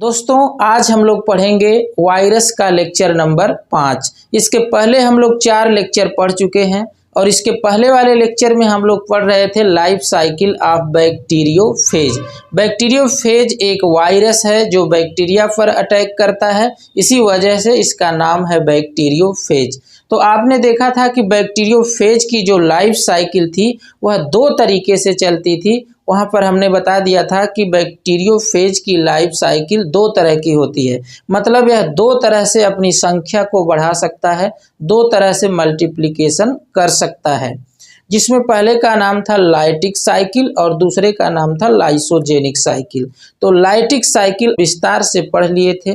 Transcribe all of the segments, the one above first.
दोस्तों आज हम लोग पढ़ेंगे वायरस का लेक्चर नंबर 5। इसके पहले हम लोग 4 लेक्चर पढ़ चुके हैं और इसके पहले वाले लेक्चर में हम लोग पढ़ रहे थे life cycle of bacteriophage. Bacteriophage एक वायरस है जो बैक्टीरिया पर अटैक करता है, इसी वजह से इसका नाम है बैक्टीरियोफेज। तो आपने देखा था कि बैक्टीरियोफेज की जो लाइफ साइकिल थी वह 2 तरीके से चलती थी। वहाँ पर हमने बता दिया था कि बैक्टीरियोफेज की लाइफ साइकिल 2 तरह की होती है, मतलब यह 2 तरह से अपनी संख्या को बढ़ा सकता है, 2 तरह से मल्टीप्लिकेशन कर सकता है, जिसमें पहले का नाम था लाइटिक साइकिल और दूसरे का नाम था लाइसोजेनिक साइकिल। तो लाइटिक साइकिल विस्तार से पढ़ लिए थे,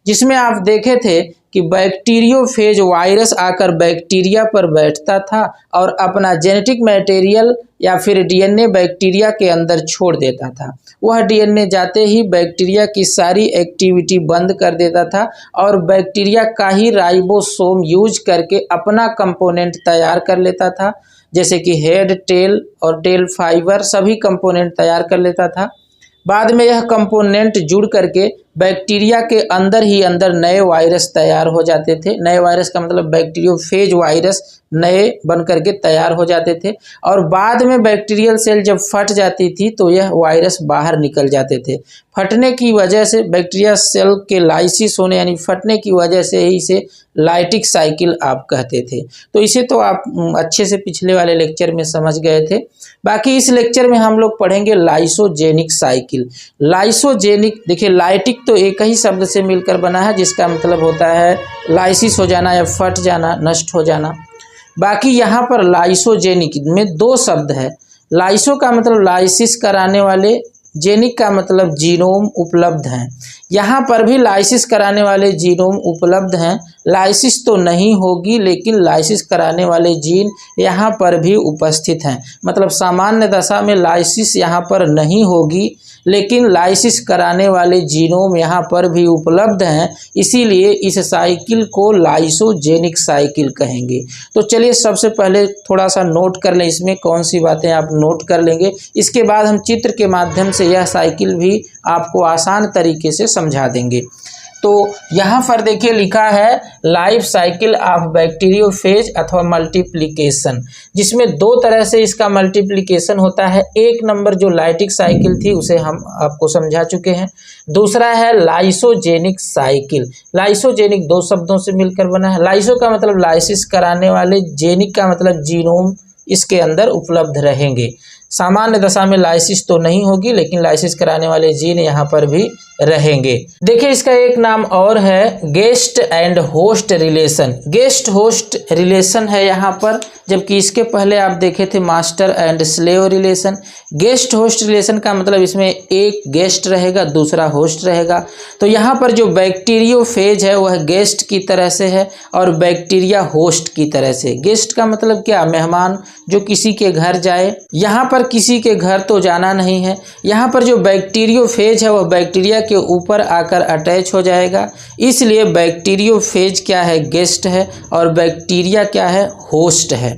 जिसमें आप देखे थे कि बैक्टीरियोफेज वायरस आकर बैक्टीरिया पर बैठता था और अपना जेनेटिक मटेरियल या फिर डीएनए बैक्टीरिया के अंदर छोड़ देता था। वह डीएनए जाते ही बैक्टीरिया की सारी एक्टिविटी बंद कर देता था और बैक्टीरिया का ही राइबोसोम यूज करके अपना कंपोनेंट तैयार कर लेता था, जैसे कि हेड, टेल और टेल फाइबर सभी कंपोनेंट तैयार कर लेता था। बाद में यह कंपोनेंट जुड़ करके बैक्टीरिया के अंदर ही अंदर नए वायरस तैयार हो जाते थे। नए वायरस का मतलब बैक्टीरियोफेज वायरस नए बन करके तैयार हो जाते थे और बाद में बैक्टीरियल सेल जब फट जाती थी तो यह वायरस बाहर निकल जाते थे। फटने की वजह से बैक्टीरिया सेल के लाइसिस होने यानी फटने की वजह से ही इसे लाइटिक साइकिल आप कहते थे। तो इसे तो आप अच्छे से पिछले वाले लेक्चर में समझ गए थे। बाकी इस लेक्चर में हम लोग पढ़ेंगे लाइसोजेनिक साइकिल। लाइसोजेनिक देखिए, लाइटिक तो एक ही शब्द से मिलकर बना है, जिसका मतलब होता है लाइसिस हो जाना या फट जाना, नष्ट हो जाना। बाकी यहाँ पर लाइसोजेनिक में 2 शब्द है। लाइसो का मतलब लाइसिस कराने वाले, जेनिक का मतलब जीनोम उपलब्ध हैं। यहाँ पर भी लाइसिस कराने वाले जीनोम उपलब्ध हैं। लाइसिस तो नहीं होगी लेकिन लाइसिस कराने वाले जीन यहाँ पर भी उपस्थित हैं, मतलब सामान्य दशा में लाइसिस यहाँ पर नहीं होगी लेकिन लाइसिस कराने वाले जीनोम यहाँ पर भी उपलब्ध हैं, इसीलिए इस साइकिल को लाइसोजेनिक साइकिल कहेंगे। तो चलिए सबसे पहले थोड़ा सा नोट कर लें, इसमें कौन सी बातें आप नोट कर लेंगे, इसके बाद हम चित्र के माध्यम से यह साइकिल भी आपको आसान तरीके से समझा देंगे। तो यहाँ पर देखिए लिखा है लाइफ साइकिल ऑफ बैक्टीरियोफेज अथवा मल्टीप्लिकेशन, जिसमें 2 तरह से इसका मल्टीप्लिकेशन होता है। 1 नंबर जो लाइटिक साइकिल थी उसे हम आपको समझा चुके हैं। दूसरा है लाइसोजेनिक साइकिल। लाइसोजेनिक 2 शब्दों से मिलकर बना है। लाइसो का मतलब लाइसिस कराने वाले, जेनिक का मतलब जीनोम इसके अंदर उपलब्ध रहेंगे। सामान्य दशा में लाइसिस तो नहीं होगी लेकिन लाइसिस कराने वाले जीन यहाँ पर भी रहेंगे। देखिए इसका एक नाम और है guest and host relation. Guest host relation है यहाँ पर, जबकि इसके पहले आप देखे थे master and slave relation. Guest host relation का मतलब इसमें एक गेस्ट रहेगा, दूसरा होस्ट रहेगा। तो यहाँ पर जो बैक्टीरियोफेज है वह गेस्ट की तरह से है और बैक्टीरिया होस्ट की तरह से। गेस्ट का मतलब क्या? मेहमान जो किसी के घर जाए। यहाँ पर किसी के घर तो जाना नहीं है। यहाँ पर जो बैक्टीरियोफेज है वह बैक्टीरिया के ऊपर आकर अटैच हो जाएगा, इसलिए बैक्टीरियोफेज क्या है? गेस्ट है और बैक्टीरिया क्या है? होस्ट है।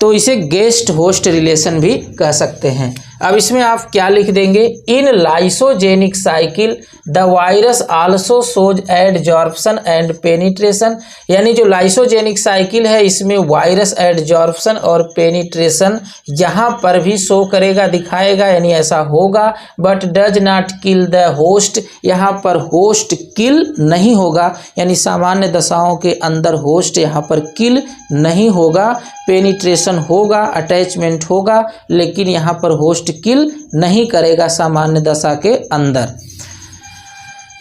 तो इसे गेस्ट होस्ट रिलेशन भी कह सकते हैं। अब इसमें आप क्या लिख देंगे? In lysogenic cycle the virus also shows adsorption and penetration, यानी जो लाइसोजेनिक साइकिल है इसमें वायरस एडजॉर्प्शन और पेनिट्रेशन यहाँ पर भी शो करेगा, दिखाएगा, यानी ऐसा होगा। But does not kill the host, यहाँ पर होस्ट किल नहीं होगा, यानी सामान्य दशाओं के अंदर होस्ट यहाँ पर किल नहीं होगा। पेनिट्रेशन होगा, अटैचमेंट होगा, लेकिन यहाँ पर होस्ट किल नहीं करेगा सामान्य दशा के अंदर।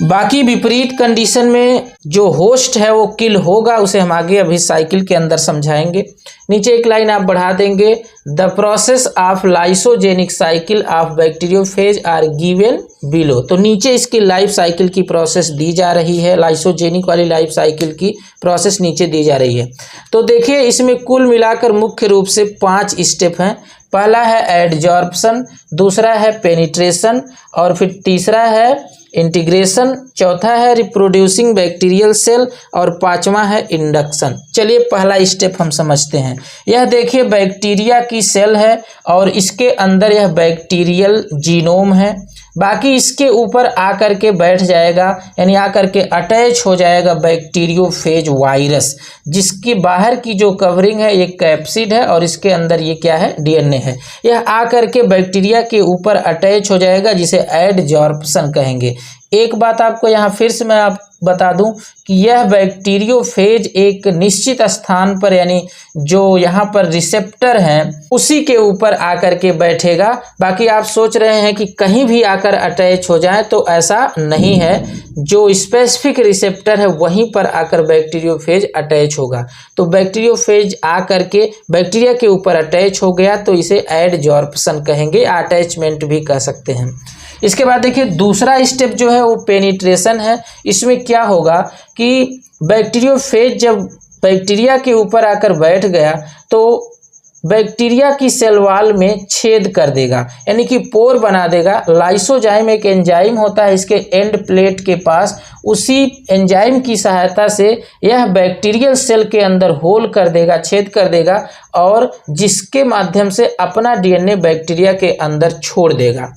बाकी विपरीत कंडीशन में जो होस्ट है वो किल होगा, उसे हम आगे अभी साइकिल के अंदर समझाएंगे। नीचे एक लाइन आप बढ़ा देंगे, the process of lysogenic cycle of bacteriophage are given below. तो नीचे इसकी लाइफ साइकिल की प्रोसेस दी जा रही है, लाइसोजेनिक वाली लाइफ साइकिल की प्रोसेस नीचे दी जा रही है। तो देखिए इसमें कुल मिलाकर मुख्य रूप से 5 स्टेप हैं। पहला है एडजॉर्प्शन, दूसरा है पेनिट्रेशन और फिर तीसरा है इंटीग्रेशन, चौथा है रिप्रोड्यूसिंग बैक्टीरियल सेल और 5वां है इंडक्शन। चलिए पहला स्टेप हम समझते हैं। यह देखिए बैक्टीरिया की सेल है और इसके अंदर यह बैक्टीरियल जीनोम है। बाकी इसके ऊपर आकर के बैठ जाएगा, यानी आकर के अटैच हो जाएगा बैक्टीरियोफेज वायरस, जिसकी बाहर की जो कवरिंग है ये कैप्सिड है और इसके अंदर ये क्या है, डीएनए है। यह आकर के बैक्टीरिया के ऊपर अटैच हो जाएगा, जिसे एडजॉर्प्शन कहेंगे। एक बात आपको यहाँ फिर से मैं बता दूं कि यह बैक्टीरियोफेज एक निश्चित स्थान पर, यानी जो यहाँ पर रिसेप्टर हैं उसी के ऊपर आकर के बैठेगा। बाकी आप सोच रहे हैं कि कहीं भी आकर अटैच हो जाए, तो ऐसा नहीं है। जो स्पेसिफिक रिसेप्टर है वहीं पर आकर बैक्टीरियोफेज अटैच होगा। तो बैक्टीरियोफेज आकर के बैक्टीरिया के ऊपर अटैच हो गया तो इसे एडजॉर्प्शन कहेंगे, अटैचमेंट भी कह सकते हैं। इसके बाद देखिए दूसरा स्टेप जो है वो पेनिट्रेशन है। इसमें क्या होगा कि बैक्टीरियोफेज जब बैक्टीरिया के ऊपर आकर बैठ गया तो बैक्टीरिया की सेल वॉल में छेद कर देगा, यानी कि पोर बना देगा। लाइसोजाइम एक एंजाइम होता है इसके एंड प्लेट के पास, उसी एंजाइम की सहायता से यह बैक्टीरियल सेल के अंदर होल कर देगा, छेद कर देगा, और जिसके माध्यम से अपना डीएनए बैक्टीरिया के अंदर छोड़ देगा।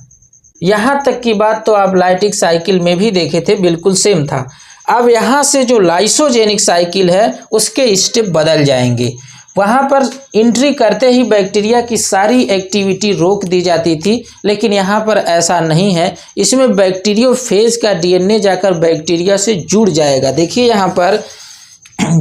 यहाँ तक की बात तो आप लाइटिक साइकिल में भी देखे थे, बिल्कुल सेम था। अब यहाँ से जो लाइसोजेनिक साइकिल है उसके स्टेप बदल जाएंगे। वहाँ पर एंट्री करते ही बैक्टीरिया की सारी एक्टिविटी रोक दी जाती थी, लेकिन यहाँ पर ऐसा नहीं है। इसमें बैक्टीरियोफेज का डीएनए जाकर बैक्टीरिया से जुड़ जाएगा। देखिए यहाँ पर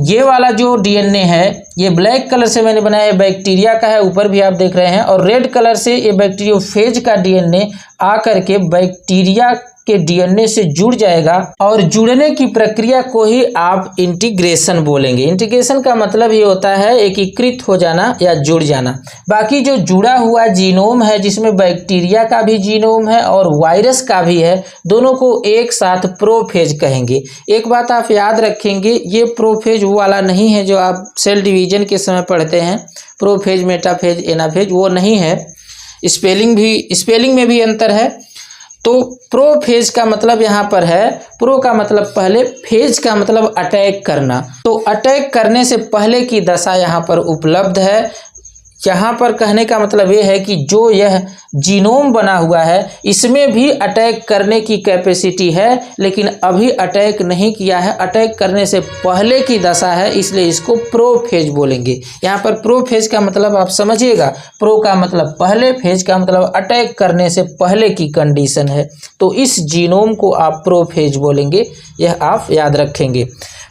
ये वाला जो डीएनए है ये ब्लैक कलर से मैंने बनाया है, बैक्टीरिया का है, ऊपर भी आप देख रहे हैं, और रेड कलर से ये बैक्टीरियोफेज का डीएनए आकर के बैक्टीरिया के डीएनए से जुड़ जाएगा, और जुड़ने की प्रक्रिया को ही आप इंटीग्रेशन बोलेंगे। इंटीग्रेशन का मतलब ये होता है एकीकृत हो जाना या जुड़ जाना। बाकी जो जुड़ा हुआ जीनोम है, जिसमें बैक्टीरिया का भी जीनोम है और वायरस का भी है, दोनों को एक साथ प्रोफेज कहेंगे। एक बात आप याद रखेंगे, ये प्रोफेज वो वाला नहीं है जो आप सेल डिवीजन के समय पढ़ते हैं, प्रोफेज, मेटाफेज, एनाफेज, वो नहीं है। स्पेलिंग में भी अंतर है। तो प्रोफेज का मतलब यहाँ पर है, प्रो का मतलब पहले, फेज का मतलब अटैक करना। तो अटैक करने से पहले की दशा यहाँ पर उपलब्ध है। यहाँ पर कहने का मतलब ये है कि जो यह जीनोम बना हुआ है इसमें भी अटैक करने की कैपेसिटी है, लेकिन अभी अटैक नहीं किया है, अटैक करने से पहले की दशा है, इसलिए इसको प्रोफेज बोलेंगे। यहाँ पर प्रोफेज का मतलब आप समझिएगा, प्रो का मतलब पहले, फेज का मतलब अटैक करने से पहले की कंडीशन है। तो इस जीनोम को आप प्रोफेज बोलेंगे, यह आप याद रखेंगे।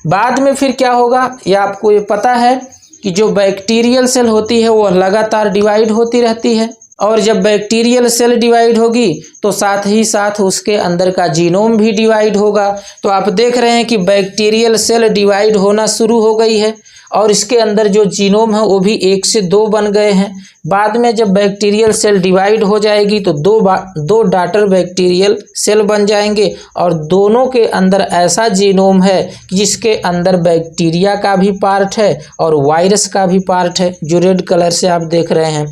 बाद में फिर क्या होगा, यह आपको ये पता है कि जो बैक्टीरियल सेल होती है वो लगातार डिवाइड होती रहती है, और जब बैक्टीरियल सेल डिवाइड होगी तो साथ ही साथ उसके अंदर का जीनोम भी डिवाइड होगा। तो आप देख रहे हैं कि बैक्टीरियल सेल डिवाइड होना शुरू हो गई है, और इसके अंदर जो जीनोम है वो भी 1 से 2 बन गए हैं। बाद में जब बैक्टीरियल सेल डिवाइड हो जाएगी तो दो डॉटर बैक्टीरियल सेल बन जाएंगे, और दोनों के अंदर ऐसा जीनोम है जिसके अंदर बैक्टीरिया का भी पार्ट है और वायरस का भी पार्ट है, जो रेड कलर से आप देख रहे हैं।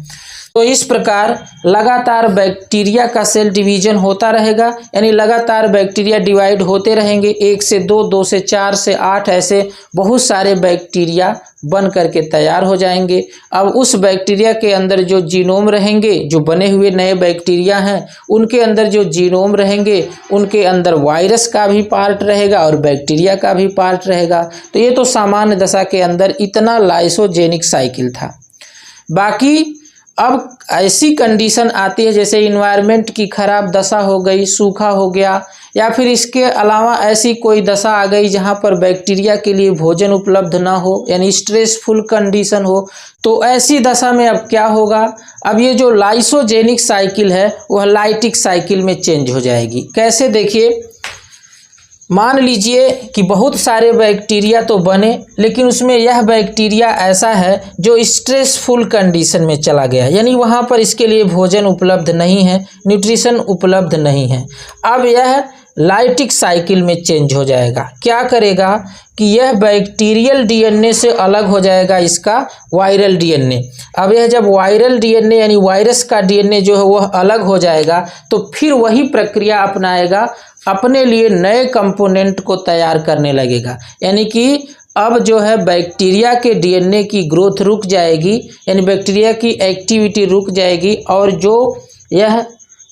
तो इस प्रकार लगातार बैक्टीरिया का सेल डिवीजन होता रहेगा, यानी लगातार बैक्टीरिया डिवाइड होते रहेंगे, 1 से 2, 2 से 4 से 8, ऐसे बहुत सारे बैक्टीरिया बन करके तैयार हो जाएंगे। अब उस बैक्टीरिया के अंदर जो जीनोम रहेंगे, जो बने हुए नए बैक्टीरिया हैं उनके अंदर जो जीनोम रहेंगे, उनके अंदर वायरस का भी पार्ट रहेगा और बैक्टीरिया का भी पार्ट रहेगा। तो ये तो सामान्य दशा के अंदर इतना लाइसोजेनिक साइकिल था। बाकी अब ऐसी कंडीशन आती है जैसे इन्वायरमेंट की खराब दशा हो गई, सूखा हो गया, या फिर इसके अलावा ऐसी कोई दशा आ गई जहां पर बैक्टीरिया के लिए भोजन उपलब्ध ना हो, यानी स्ट्रेसफुल कंडीशन हो। तो ऐसी दशा में अब क्या होगा, अब ये जो लाइसोजेनिक साइकिल है वह लाइटिक साइकिल में चेंज हो जाएगी। कैसे, देखिए, मान लीजिए कि बहुत सारे बैक्टीरिया तो बने, लेकिन उसमें यह बैक्टीरिया ऐसा है जो स्ट्रेसफुल कंडीशन में चला गया, यानी वहाँ पर इसके लिए भोजन उपलब्ध नहीं है, न्यूट्रिशन उपलब्ध नहीं है। अब यह लाइटिक साइकिल में चेंज हो जाएगा। क्या करेगा कि यह बैक्टीरियल डीएनए से अलग हो जाएगा इसका वायरल डीएनए। अब यह जब वायरल डीएनए यानी वायरस का डीएनए जो है वह अलग हो जाएगा, तो फिर वही प्रक्रिया अपनाएगा, अपने लिए नए कंपोनेंट को तैयार करने लगेगा। यानी कि अब जो है बैक्टीरिया के डीएनए की ग्रोथ रुक जाएगी, यानी बैक्टीरिया की एक्टिविटी रुक जाएगी, और जो यह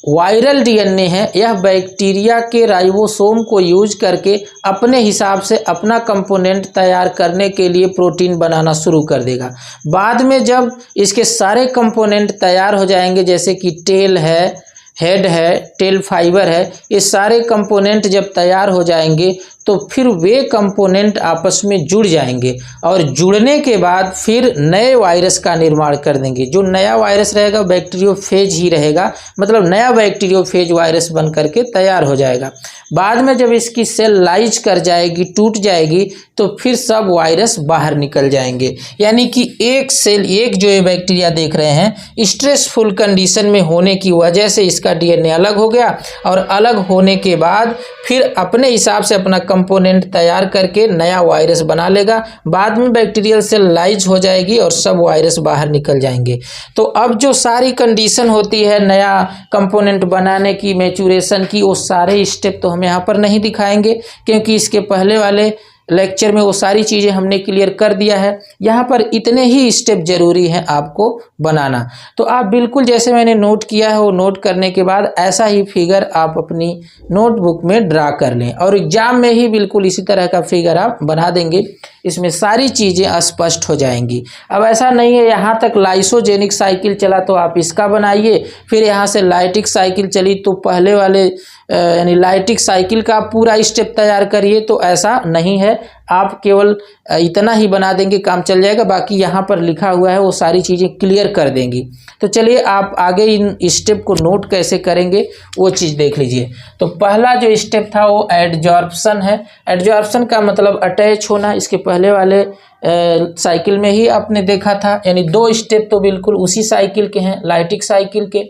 वायरल डीएनए है, यह बैक्टीरिया के राइबोसोम को यूज करके अपने हिसाब से अपना कंपोनेंट तैयार करने के लिए प्रोटीन बनाना शुरू कर देगा। बाद में जब इसके सारे कंपोनेंट तैयार हो जाएंगे, जैसे कि टेल है, हेड है, टेल फाइबर है, ये सारे कंपोनेंट जब तैयार हो जाएंगे तो फिर वे कंपोनेंट आपस में जुड़ जाएंगे और जुड़ने के बाद फिर नए वायरस का निर्माण कर देंगे। जो नया वायरस रहेगा बैक्टीरियोफेज ही रहेगा, मतलब नया बैक्टीरियोफेज वायरस बन करके तैयार हो जाएगा। बाद में जब इसकी सेल लाइज कर जाएगी, टूट जाएगी, तो फिर सब वायरस बाहर निकल जाएंगे। यानी कि एक सेल, एक जो ये बैक्टीरिया देख रहे हैं, स्ट्रेसफुल कंडीशन में होने की वजह से इसका डीएनए अलग हो गया और अलग होने के बाद फिर अपने हिसाब से अपना कंपोनेंट तैयार करके नया वायरस बना लेगा। बाद में बैक्टीरियल सेल लाइज हो जाएगी और सब वायरस बाहर निकल जाएंगे। तो अब जो सारी कंडीशन होती है नया कंपोनेंट बनाने की, मैच्योरेशन की, वो सारे स्टेप तो हम यहाँ पर नहीं दिखाएंगे, क्योंकि इसके पहले वाले लेक्चर में वो सारी चीज़ें हमने क्लियर कर दिया है। यहाँ पर इतने ही स्टेप जरूरी हैं आपको बनाना। तो आप बिल्कुल जैसे मैंने नोट किया है वो नोट करने के बाद ऐसा ही फिगर आप अपनी नोटबुक में ड्रा कर लें और एग्जाम में ही बिल्कुल इसी तरह का फिगर आप बना देंगे। इसमें सारी चीज़ें स्पष्ट हो जाएंगी। अब ऐसा नहीं है यहाँ तक लाइसोजेनिक साइकिल चला तो आप इसका बनाइए, फिर यहाँ से लाइटिक साइकिल चली तो पहले वाले यानी लाइटिक साइकिल का पूरा स्टेप तैयार करिए, तो ऐसा नहीं है। आप केवल इतना ही बना देंगे, काम चल जाएगा। बाकी यहाँ पर लिखा हुआ है वो सारी चीज़ें क्लियर कर देंगी। तो चलिए आप आगे इन स्टेप को नोट कैसे करेंगे वो चीज़ देख लीजिए। तो पहला जो स्टेप था वो एडजॉर्प्शन है। एडजॉर्प्शन का मतलब अटैच होना। इसके पहले वाले साइकिल में ही आपने देखा था, यानी दो स्टेप तो बिल्कुल उसी साइकिल के हैं, लाइटिक साइकिल के।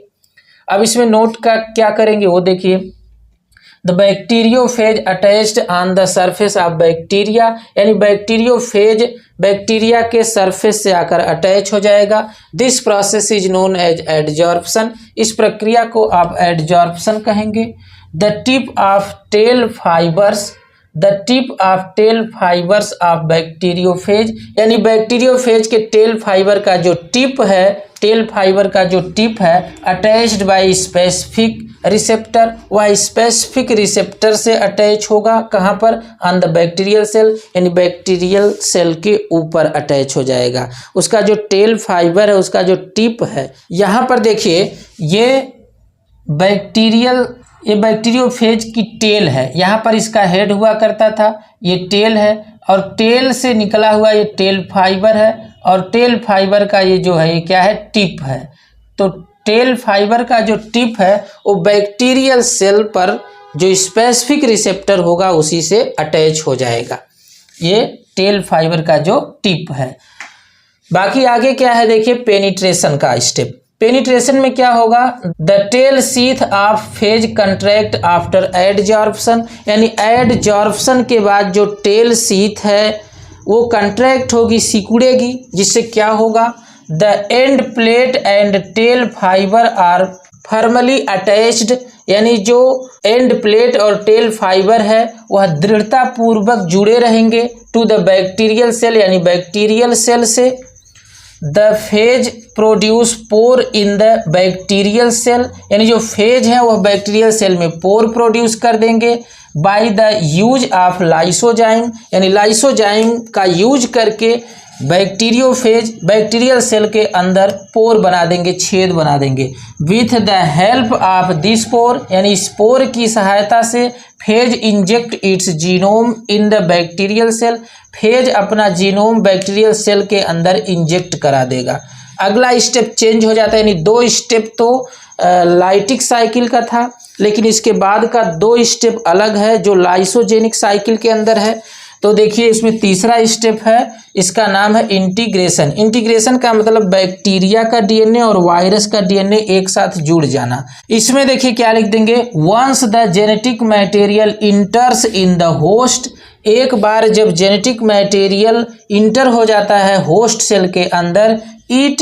अब इसमें नोट का क्या करेंगे वो देखिए। The bacteriophage attached on the surface of bacteria, यानी बैक्टीरियोफेज बैक्टीरिया के सरफेस से आकर अटैच हो जाएगा। This process is known as adsorption. इस प्रक्रिया को आप एडजॉर्प्शन कहेंगे। The tip of tail fibers, the tip of tail fibers of bacteriophage, यानी बैक्टीरियोफेज के टेल फाइबर का जो टिप है, टेल फाइबर का जो टिप है, अटैच्ड बाय स्पेसिफिक रिसेप्टर, वह स्पेसिफिक रिसेप्टर से अटैच होगा। कहाँ पर? ऑन द बैक्टीरियल सेल, यानी बैक्टीरियल सेल के ऊपर अटैच हो जाएगा। उसका जो टेल फाइबर है, उसका जो टिप है, यहाँ पर देखिए ये बैक्टीरियोफेज की टेल है। यहाँ पर इसका हेड हुआ करता था, ये टेल है और टेल से निकला हुआ ये टेल फाइबर है और टेल फाइबर का ये जो है ये क्या है? टिप है। तो टेल फाइबर का जो टिप है वो बैक्टीरियल सेल पर जो स्पेसिफिक रिसेप्टर होगा उसी से अटैच हो जाएगा। ये टेल फाइबर का जो टिप है। बाकी आगे क्या है देखिए, पेनिट्रेशन का स्टेप। पेनिट्रेशन में क्या होगा? The tail sheath of phage contract after adsorption, यानी एडजॉर्प्शन के बाद जो टेल सीथ है वो कंट्रैक्ट होगी, सिकुड़ेगी, जिससे क्या होगा? The end plate and tail fiber are firmly attached, यानी जो एंड प्लेट और टेल फाइबर है वह दृढ़ता पूर्वक जुड़े रहेंगे टू द बैक्टीरियल सेल, यानी बैक्टीरियल सेल से। The phage produce pore in the bacterial cell, यानी जो फेज है वह बैक्टीरियल सेल में पोर प्रोड्यूस कर देंगे। By the use of lysozyme, यानी लाइसोजाइम का यूज करके बैक्टीरियोफेज बैक्टीरियल सेल के अंदर पोर बना देंगे, छेद बना देंगे। With the help of this pore, यानी इस पोर की सहायता से phage inject its genome in the bacterial cell, phage अपना जीनोम बैक्टीरियल सेल के अंदर इंजेक्ट करा देगा। अगला स्टेप चेंज हो जाता है, यानी दो स्टेप तो लाइटिक साइकिल का था, लेकिन इसके बाद का दो स्टेप अलग है जो लाइसोजेनिक साइकिल के अंदर है। तो देखिए इसमें तीसरा स्टेप है, इसका नाम है इंटीग्रेशन। इंटीग्रेशन का मतलब बैक्टीरिया का डीएनए और वायरस का डीएनए एक साथ जुड़ जाना। इसमें देखिए क्या लिख देंगे, once the genetic material enters in the host, एक बार जब जेनेटिक मटेरियल इंटर हो जाता है होस्ट सेल के अंदर, it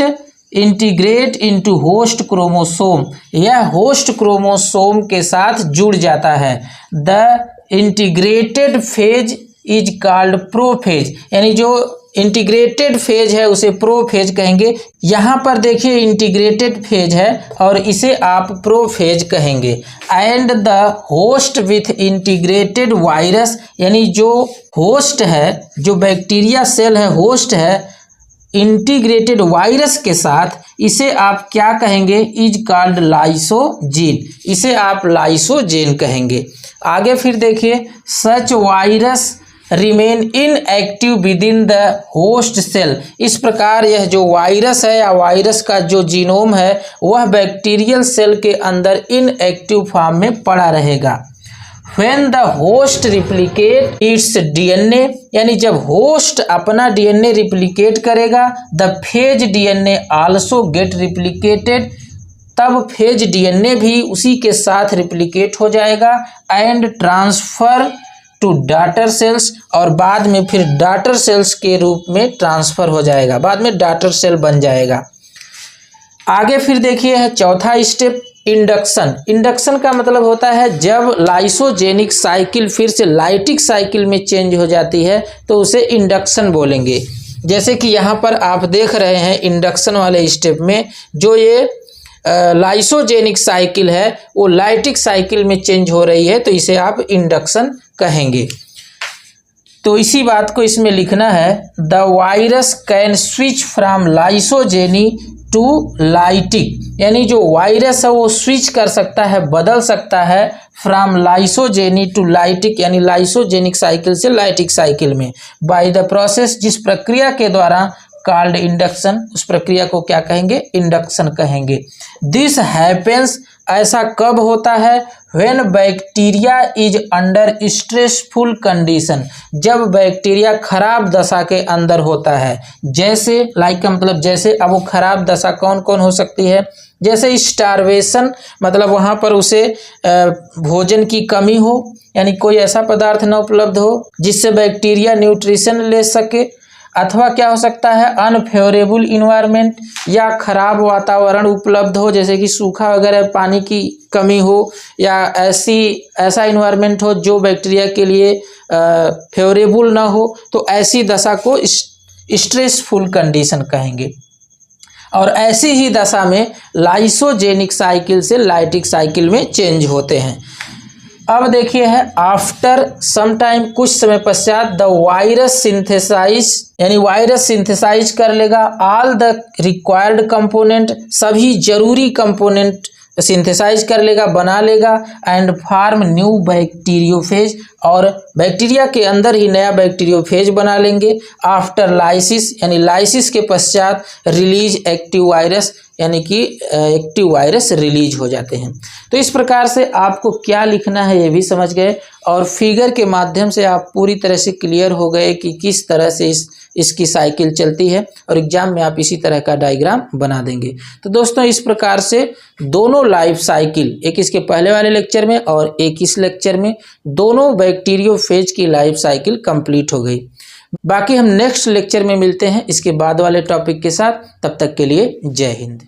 integrate into host chromosome, यह होस्ट क्रोमोसोम के साथ जुड़ जाता है। The integrated phase is called prophase, यानी जो इंटीग्रेटेड फेज है उसे प्रोफेज कहेंगे। यहाँ पर देखिए इंटीग्रेटेड फेज है और इसे आप प्रोफेज कहेंगे। And the host with integrated virus, यानी जो होस्ट है, जो बैक्टीरिया सेल है होस्ट है इंटीग्रेटेड वायरस के साथ, इसे आप क्या कहेंगे, इज कॉल्ड लाइसोजेन, इसे आप लाइसोजेन कहेंगे। आगे फिर देखिए, such virus remain inactive within the host cell, इस प्रकार यह जो वायरस है या वायरस का जो जीनोम है वह बैक्टीरियल सेल के अंदर इनएक्टिव फॉर्म में पड़ा रहेगा। When the host replicate its DNA, यानी जब होस्ट अपना डीएनए रिप्लिकेट करेगा, the phage DNA also get replicated, तब फेज डीएनए भी उसी के साथ रिप्लिकेट हो जाएगा। And transfer to daughter cells, और बाद में फिर डॉटर सेल्स के रूप में ट्रांसफर हो जाएगा, बाद में डॉटर सेल बन जाएगा। आगे फिर देखिए है चौथा स्टेप, इंडक्शन। इंडक्शन का मतलब होता है जब लाइसोजेनिक साइकिल फिर से लाइटिक साइकिल में चेंज हो जाती है तो उसे इंडक्शन बोलेंगे। जैसे कि यहाँ पर आप देख रहे हैं इंडक्शन वाले स्टेप में जो ये लाइसोजेनिक साइकिल है वो लाइटिक साइकिल में चेंज हो रही है, तो इसे आप इंडक्शन कहेंगे। तो इसी बात को इसमें लिखना है, the virus can switch from lysogeny to lytic, यानी जो वायरस है वो स्विच कर सकता है, बदल सकता है फ्रॉम लाइसोजेनी टू लाइटिक, यानी लाइसोजेनिक साइकिल से लाइटिक साइकिल में, बाय द प्रोसेस, जिस प्रक्रिया के द्वारा कॉल्ड इंडक्शन, उस प्रक्रिया को क्या कहेंगे, इंडक्शन कहेंगे। दिस हैपेंस, ऐसा कब होता है, when bacteria is under stressful condition, जब बैक्टीरिया खराब दशा के अंदर होता है। जैसे लाइक का मतलब जैसे, अब वो खराब दशा कौन कौन हो सकती है, जैसे स्टारवेशन, मतलब वहाँ पर उसे भोजन की कमी हो, यानी कोई ऐसा पदार्थ न उपलब्ध हो जिससे बैक्टीरिया न्यूट्रिशन ले सके, अथवा क्या हो सकता है अनफेवरेबल इन्वायरमेंट, या खराब वातावरण उपलब्ध हो, जैसे कि सूखा वगैरह पानी की कमी हो, या ऐसा इन्वायरमेंट हो जो बैक्टीरिया के लिए फेवरेबल ना हो, तो ऐसी दशा को स्ट्रेसफुल कंडीशन कहेंगे। और ऐसी ही दशा में लाइसोजेनिक साइकिल से लाइटिक साइकिल में चेंज होते हैं। अब देखिए है आफ्टर सम टाइम, कुछ समय पश्चात, द वायरस सिंथेसाइज, यानी वायरस सिंथेसाइज कर लेगा ऑल द रिक्वायर्ड कंपोनेंट, सभी जरूरी कंपोनेंट सिंथेसाइज कर लेगा, बना लेगा, एंड फॉर्म न्यू बैक्टीरियोफेज, और बैक्टीरिया के अंदर ही नया बैक्टीरियोफेज बना लेंगे। आफ्टर लाइसिस, यानी लाइसिस के पश्चात रिलीज एक्टिव वायरस, यानी कि एक्टिव वायरस रिलीज हो जाते हैं। तो इस प्रकार से आपको क्या लिखना है ये भी समझ गए, और फिगर के माध्यम से आप पूरी तरह से क्लियर हो गए कि किस तरह से इसकी साइकिल चलती है, और एग्जाम में आप इसी तरह का डायग्राम बना देंगे। तो दोस्तों इस प्रकार से दोनों लाइफ साइकिल, एक इसके पहले वाले लेक्चर में और एक इस लेक्चर में, दोनों बैक्टीरियोफेज की लाइफ साइकिल कंप्लीट हो गई। बाकी हम नेक्स्ट लेक्चर में मिलते हैं इसके बाद वाले टॉपिक के साथ, तब तक के लिए जय हिंद।